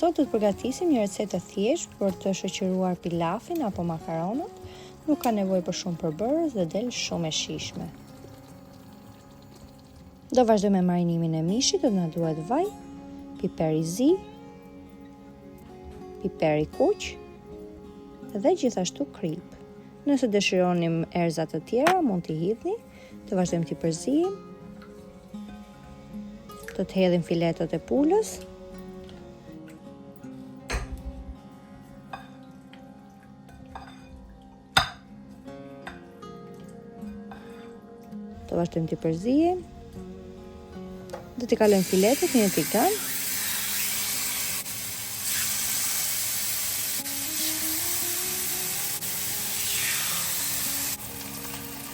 Sot do të përgatisim një recetë të thjeshtë për të shoqëruar pilafin apo makaronat. Nuk ka nevojë për shumë përbërës dhe del shumë e shijshme. Do vazhdoj me marinimin e mishit, do të na duhet vaj, piper i zi, piper i kuq dhe gjithashtu krip. Nëse dëshironim erëza të tjera, mund t'i hidhni. Të vazhdojmë t'i përzijim. Do të hedhim filetot e pulës. Të vazhdojmë t'i përzijim. Do t'i kalojmë filetet në një tigan.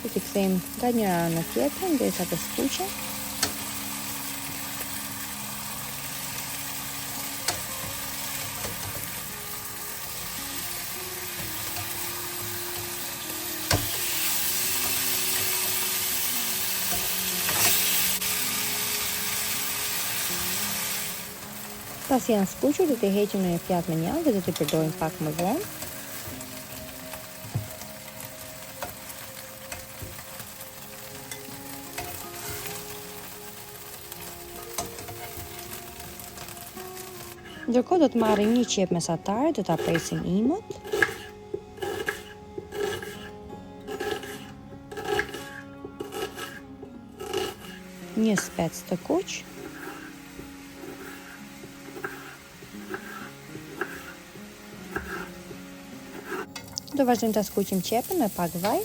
Do t'i kthejmë nga njëra në tjetrën derisa të skuqen. Pasi janë skuqur, do t'i heqim në një pjatë me njarë dhe do t'i përdorim pak më vonë. Ndërkohë do të marrim një qep mesatare, do ta presim imët. Një spec të kuq. Do vazhdojmë ta skuqim qepën me pak vaj.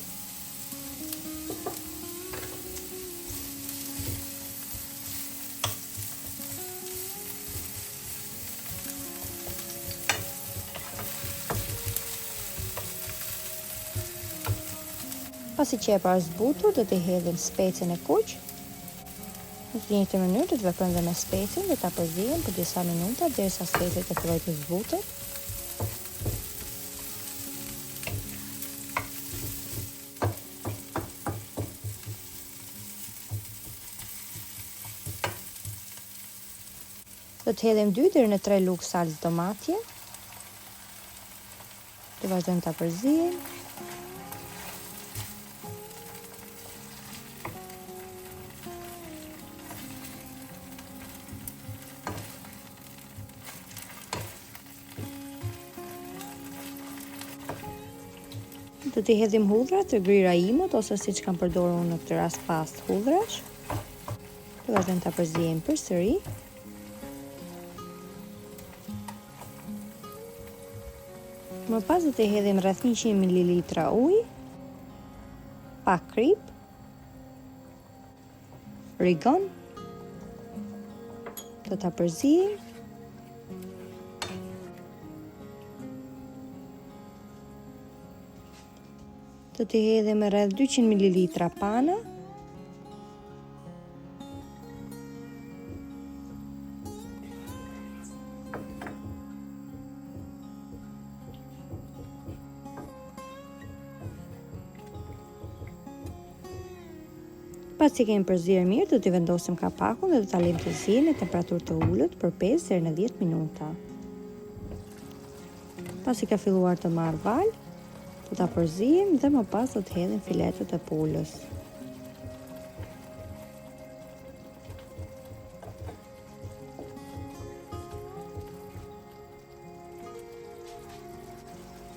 Pasi qepa është zbutur, do t'i hedhim specin e kuq. Në të njëjtën mënyrë do të veprojmë dhe me specin, do ta përzijmë për disa minuta derisa specia të fillojë të zbutet. Do të hedhim 2 deri në 3 lugë salcë domatje. Do vazhdojmë ta përzijmë. Do t'i hedhim hudhrat të gryra imët ose siç kam përdorur unë në këtë rast pastë hudhrash. Do vazhdojmë ta përzijmë përsëri. Më pas do t'i hedhim rreth 100 ml ujë, pak krip, rigon, do ta përzijmë. Do t'i hedhim rreth 200 ml pana. Pasi kemi përzierë mirë, do t'i vendosim kapakun dhe do ta lëmë të ziejë në temperaturë të ulët për 5 deri në 10 minuta. Pasi ka filluar të marrë val, do ta përzijmë dhe më pas do të hedhim filetot e pulës.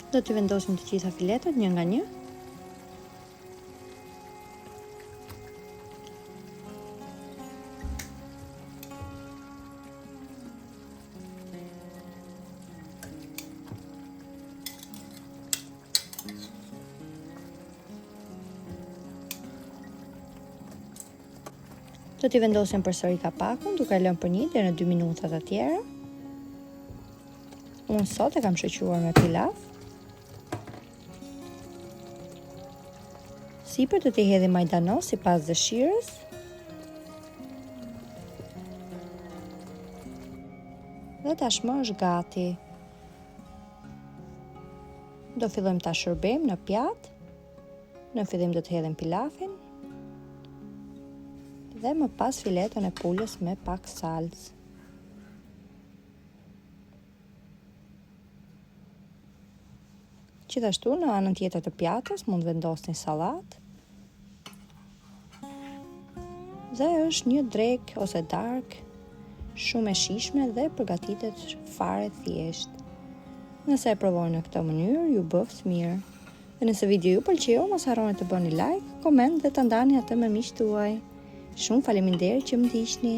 Do t'i vendosim të gjitha filetot një nga një. Do t'i vendosim përsëri kapakun, duke lënë për 1 deri në 2 minuta të tjera. Unë sot e kam shoqëruar me pilaf. Sipër do t'i hedhim majdanos sipas dëshirës. Dhe tashmë është gati. Do fillojmë ta shërbejmë në pjatë. Në fillim do të hedhim pilafin. Dhe më pas fileton e pulës me pak salcë. Gjithashtu në anën tjetër të pjatës mund vendosni sallatë. Dhe është një drekë ose darkë shumë e shijshme dhe përgatitet fare thjesht. Nëse e provoni në këtë mënyrë, ju bëft mirë. Dhe nëse video ju pëlqeu, mos harroni të bëni like, koment dhe të ndani atë me miqtë tuaj. Shumë faleminderit që më ndiqni.